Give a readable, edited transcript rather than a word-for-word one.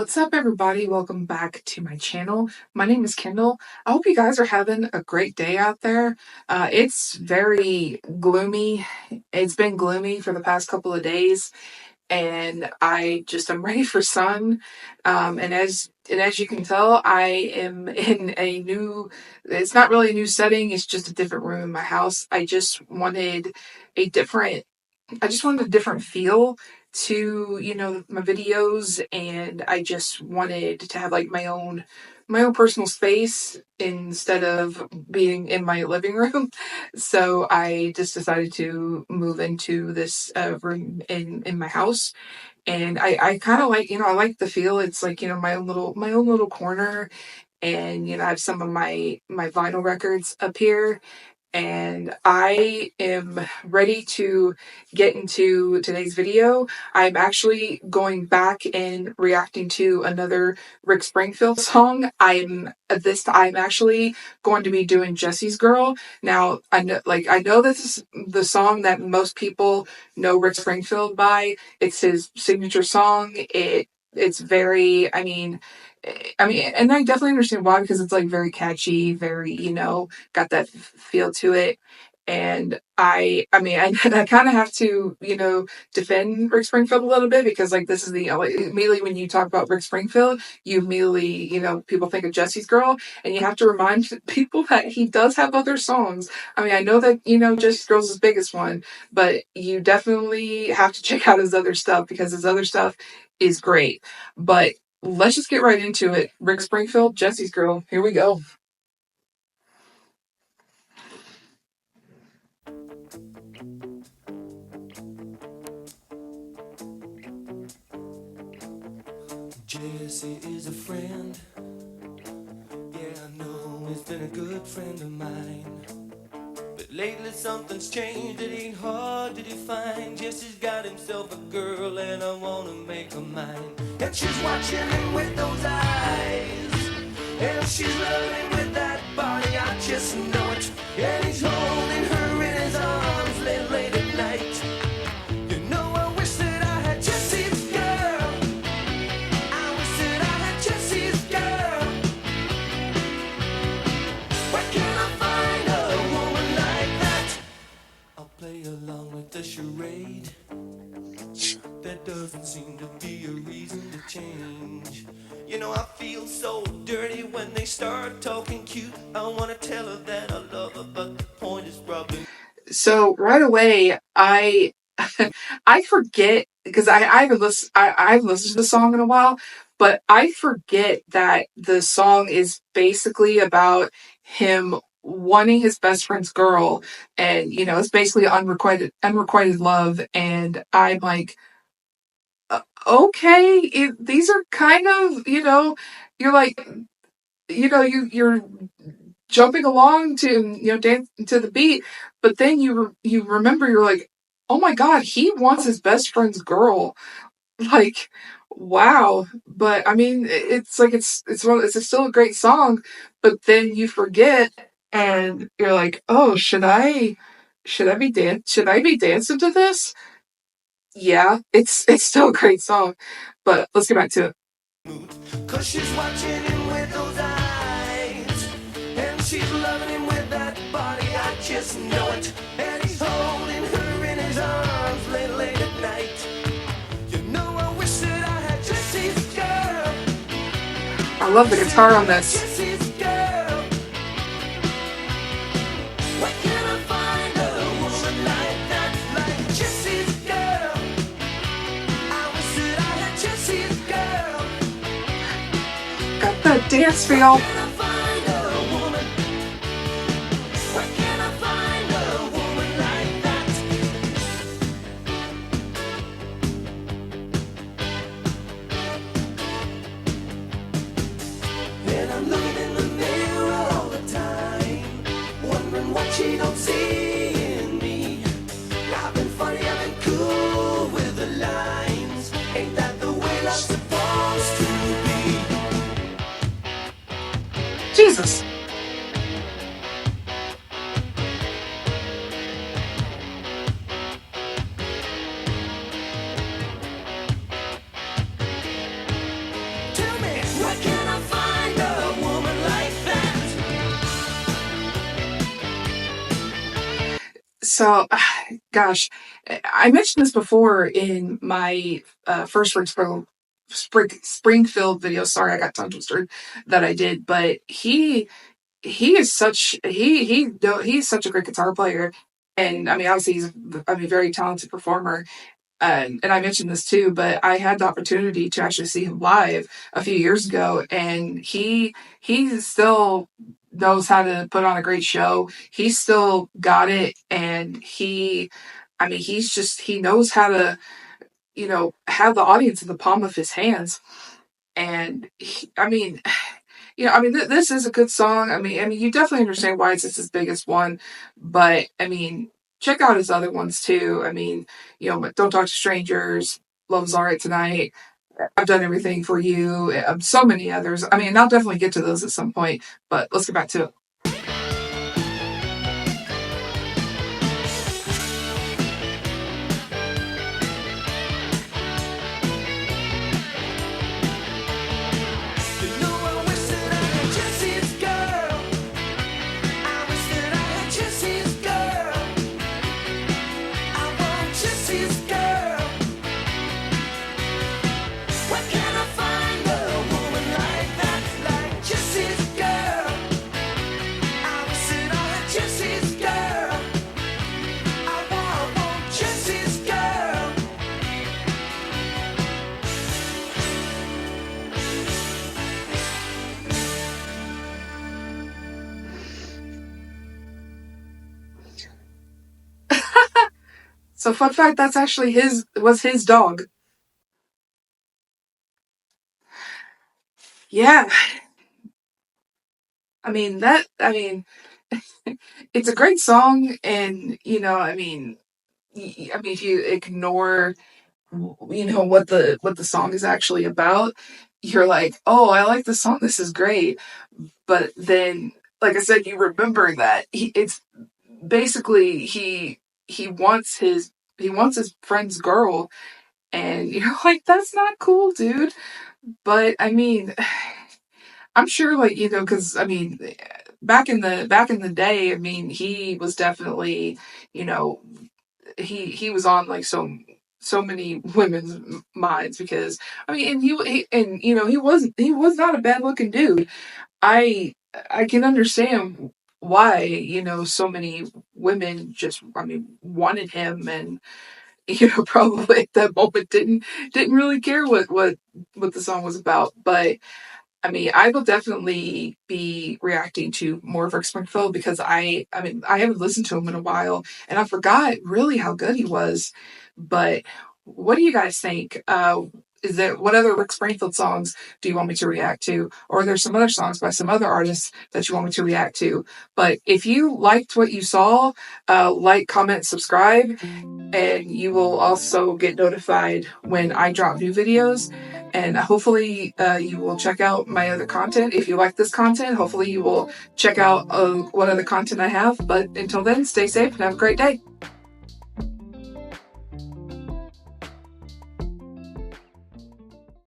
What's up, everybody? Welcome back to my channel. My name is Kendall. I hope you guys are having a great day out there. It's very gloomy. It's been gloomy for the past couple of days, and I'm ready for sun. And as you can tell, I am in a new. It's not really a new setting. It's just a different room in my house. I just wanted a different feel to, my videos, and I just wanted to have like my own personal space instead of being in my living room. So I just decided to move into this room in my house. And I kind of like, I like the feel. It's like, my own little corner. And, I have some of my vinyl records up here, and I am ready to get into today's video. I'm actually going back and reacting to another Rick Springfield song. I'm actually going to be doing Jessie's Girl. Now, I know this is the song that most people know Rick Springfield by. It's his signature song. It's very, and I definitely understand why, because it's like very catchy, very, got that feel to it. And I kind of have to, defend Rick Springfield a little bit, because like this is immediately when you talk about Rick Springfield, you immediately, people think of Jessie's Girl, and you have to remind people that he does have other songs. I know that, Jessie's Girl's his biggest one, but you definitely have to check out his other stuff, because his other stuff is great. But let's just get right into it. Rick Springfield, Jessie's Girl. Here we go. Jessie is a friend. Yeah, I know he's been a good friend of mine. But lately something's changed, it ain't hard to define. Jesse's got himself a girl and I wanna make her mine. And she's watching him with those eyes, and she's loving with that body, I just know it. And he's holding her in his arms late at night. You know, I wish that I had Jesse's girl. I wish that I had Jesse's girl. Where can I find a woman like that? I'll play along with the charade. There doesn't seem to be a reason to change. You know, I feel so dirty when they start talking cute. I wanna tell her that I love her, but the point is probably. So right away, I forget, because I haven't listened to the song in a while, but I forget that the song is basically about him wanting his best friend's girl, and it's basically unrequited love. And I'm like, okay, these are kind of, you're like, you're jumping along to, dance to the beat, but then you remember, you're like, oh my god, he wants his best friend's girl. Like, wow. But it's like, it's still a great song, but then you forget, and you're like, oh, should I be dancing to this? Yeah, it's still a great song, but let's get back to it. Cause she's watching him with those eyes, and she's loving him with that body, I just know it. And he's holding her in his arms late at night. You know, I wish that I had Jesse's girl. I love the guitar on this. Jesse's girl. Where can I find a woman like that? Like Jesse's girl. I wish that I had Jesse's girl. Got that dance feel. She don't see in me. I've been funny, I've been cool with the lines. Ain't that the way love's supposed to be? Jesus. So, gosh, I mentioned this before in my first Springfield video. Sorry, I got tongue twisted that I did, but he is such he's such a great guitar player, and I mean obviously he's a very talented performer. And I mentioned this too, but I had the opportunity to actually see him live a few years ago, and he still knows how to put on a great show. He's still got it, and I mean, he knows how to have the audience in the palm of his hands. And I mean, I mean, this is a good song. I mean, you definitely understand why it's his biggest one, but I mean, check out his other ones too. I mean, Don't Talk to Strangers, Love's Alright Tonight, I've Done Everything for You, so many others. I mean, I'll definitely get to those at some point, but let's get back to it. You know, I wish that I had Jessie's girl. I wish that I had Jessie's girl. I want Jessie's girl. Where can I find a woman like that, like Jessie's girl? I wish that I had Jessie's girl. I want Jessie's girl. So, fun fact, that's actually his dog. Yeah, I mean, it's a great song, and I mean, if you ignore what the song is actually about, you're like, oh, I like the song, this is great. But then, like I said, you remember that it's basically he wants his friend's girl, and you're like, that's not cool, dude. But I mean, I'm sure, like, because I mean, back in the day, I mean, he was definitely, you know, he was on like so many women's minds, because I mean, and he was not a bad looking dude. I I can understand why so many women just, I mean, wanted him, and probably at that moment didn't really care what the song was about. But I mean, I will definitely be reacting to more of Rick Springfield, because I mean, I haven't listened to him in a while, and I forgot really how good he was. But what do you guys think? What other Rick Springfield songs do you want me to react to? Or are there some other songs by some other artists that you want me to react to? But if you liked what you saw, like, comment, subscribe, and you will also get notified when I drop new videos. And hopefully, you will check out my other content. If you like this content, hopefully you will check out what other content I have. But until then, stay safe and have a great day.